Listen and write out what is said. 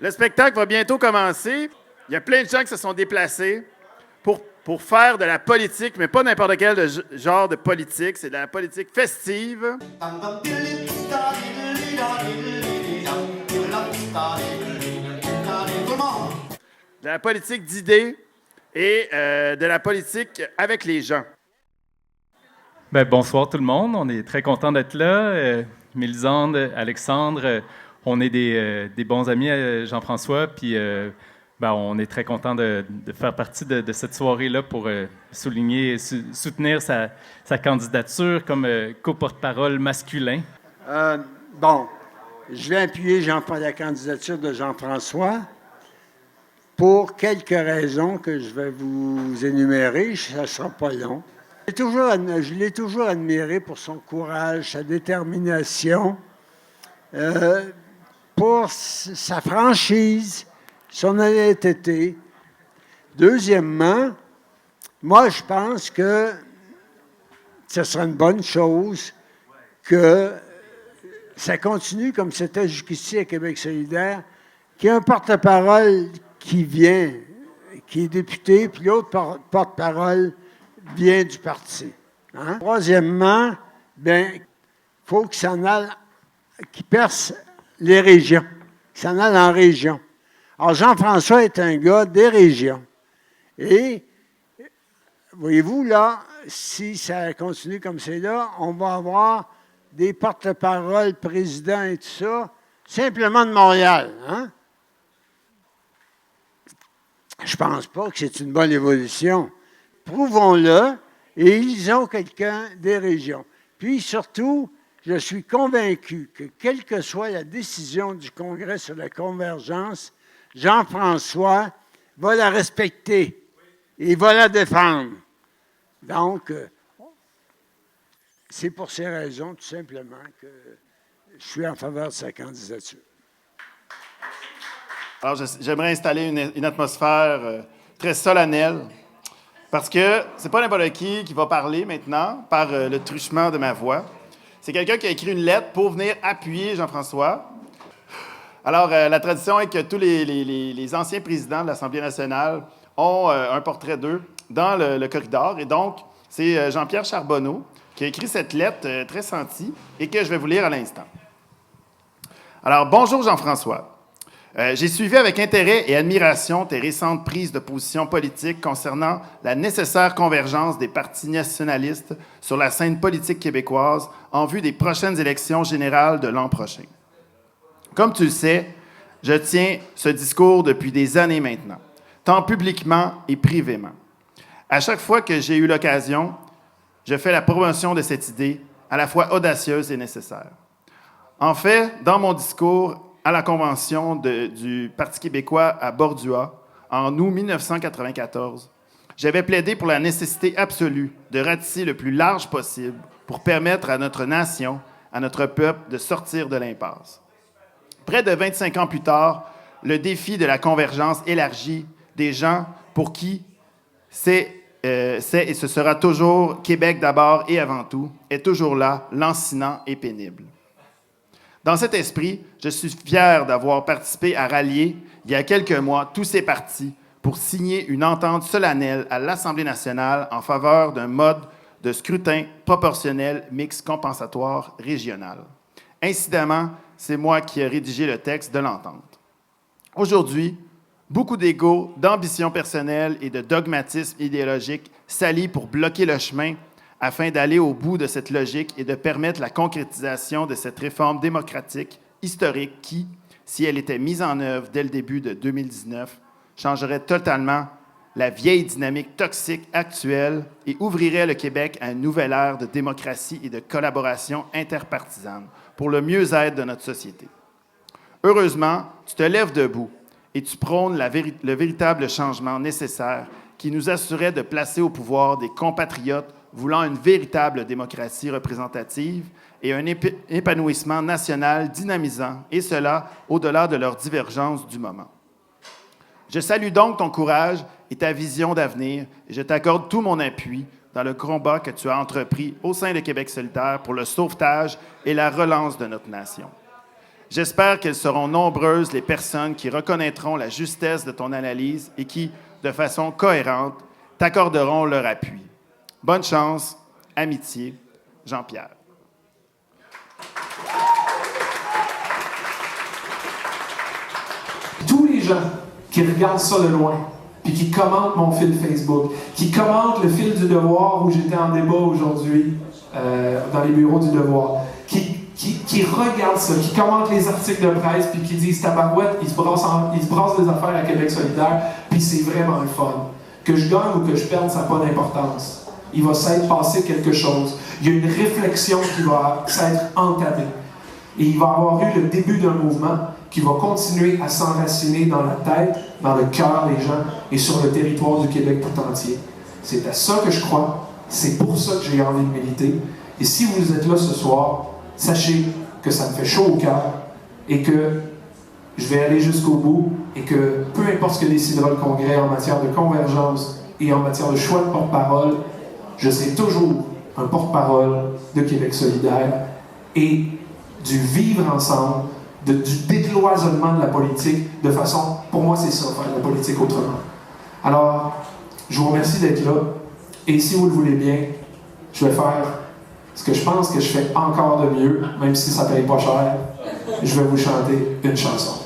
Le spectacle va bientôt commencer. Il y a plein de gens qui se sont déplacés pour faire de la politique, mais pas n'importe quel genre de politique. C'est de la politique festive. De la politique d'idées et de la politique avec les gens. Ben, bonsoir tout le monde, on est très content d'être là. Mélisande, Alexandre, on est des bons amis, Jean-François, puis on est très content de faire partie de cette soirée-là pour souligner et soutenir sa candidature comme co-porte-parole masculin. Je vais appuyer la candidature de Jean-François pour quelques raisons que je vais vous énumérer. Ça ne sera pas long. Je l'ai toujours admiré pour son courage, sa détermination, pour sa franchise, son honnêteté. Deuxièmement, moi, je pense que ce serait une bonne chose que ça continue comme c'était jusqu'ici à Québec solidaire, qu'il y ait un porte-parole qui vient, qui est député, puis l'autre porte-parole vient du parti. Hein? Troisièmement, il faut qu'il s'en aille, qu'il perce les régions, qu'il s'en aille en région. Alors, Jean-François est un gars des régions. Et, voyez-vous, là, si ça continue comme c'est là, on va avoir des porte-paroles, présidents et tout ça, simplement de Montréal. Hein? Je pense pas que c'est une bonne évolution. Prouvons-le, et ils ont quelqu'un des régions. Puis surtout, je suis convaincu que quelle que soit la décision du Congrès sur la convergence, Jean-François va la respecter et va la défendre. Donc, c'est pour ces raisons, tout simplement, que je suis en faveur de sa candidature. Alors, j'aimerais installer une atmosphère très solennelle, parce que c'est pas n'importe qui va parler maintenant par le truchement de ma voix. C'est quelqu'un qui a écrit une lettre pour venir appuyer Jean-François. Alors, la tradition est que tous les anciens présidents de l'Assemblée nationale ont un portrait d'eux dans le corridor. Et donc, c'est Jean-Pierre Charbonneau qui a écrit cette lettre très sentie et que je vais vous lire à l'instant. Alors, bonjour Jean-François. J'ai suivi avec intérêt et admiration tes récentes prises de position politique concernant la nécessaire convergence des partis nationalistes sur la scène politique québécoise en vue des prochaines élections générales de l'an prochain. Comme tu le sais, je tiens ce discours depuis des années maintenant, tant publiquement et privément. À chaque fois que j'ai eu l'occasion, je fais la promotion de cette idée, à la fois audacieuse et nécessaire. En fait, dans mon discours à la convention du Parti québécois à Bordua, en août 1994, j'avais plaidé pour la nécessité absolue de ratisser le plus large possible pour permettre à notre nation, à notre peuple, de sortir de l'impasse. Près de 25 ans plus tard, le défi de la convergence élargie des gens pour qui c'est et ce sera toujours Québec d'abord et avant tout, est toujours là, lancinant et pénible. Dans cet esprit, je suis fier d'avoir participé à rallier, il y a quelques mois, tous ces partis pour signer une entente solennelle à l'Assemblée nationale en faveur d'un mode de scrutin proportionnel mixte compensatoire régional. Incidemment, c'est moi qui ai rédigé le texte de l'entente. Aujourd'hui, beaucoup d'ego, d'ambition personnelle et de dogmatisme idéologique s'allient pour bloquer le chemin afin d'aller au bout de cette logique et de permettre la concrétisation de cette réforme démocratique historique qui, si elle était mise en œuvre dès le début de 2019, changerait totalement la vieille dynamique toxique actuelle et ouvrirait le Québec à une nouvelle ère de démocratie et de collaboration interpartisane pour le mieux-être de notre société. Heureusement, tu te lèves debout et tu prônes le véritable changement nécessaire qui nous assurait de placer au pouvoir des compatriotes voulant une véritable démocratie représentative et un épanouissement national dynamisant, et cela au-delà de leurs divergences du moment. Je salue donc ton courage et ta vision d'avenir, et je t'accorde tout mon appui dans le combat que tu as entrepris au sein de Québec solidaire pour le sauvetage et la relance de notre nation. J'espère qu'elles seront nombreuses les personnes qui reconnaîtront la justesse de ton analyse et qui, de façon cohérente, t'accorderont leur appui. Bonne chance, amitié, Jean-Pierre. Tous les gens qui regardent ça de loin, puis qui commentent mon fil Facebook, qui commentent le fil du Devoir où j'étais en débat aujourd'hui, dans les bureaux du Devoir, qui regardent ça, qui commentent les articles de presse, puis qui disent « Tabarouette, il se brasse des affaires à Québec solidaire, puis c'est vraiment le fun. Que je gagne ou que je perde, ça n'a pas d'importance. Il va s'être passé quelque chose. Il y a une réflexion qui va s'être entamée. Et il va avoir eu le début d'un mouvement qui va continuer à s'enraciner dans la tête, dans le cœur des gens et sur le territoire du Québec tout entier. C'est à ça que je crois. C'est pour ça que j'ai envie de militer. Et si vous êtes là ce soir, sachez que ça me fait chaud au cœur et que je vais aller jusqu'au bout et que peu importe ce que décidera le Congrès en matière de convergence et en matière de choix de porte-parole, je serai toujours un porte-parole de Québec solidaire et du vivre ensemble, du décloisonnement de la politique de façon, pour moi c'est ça, faire la politique autrement. Alors, je vous remercie d'être là et si vous le voulez bien, je vais faire ce que je pense que je fais encore de mieux, même si ça ne paye pas cher. Je vais vous chanter une chanson.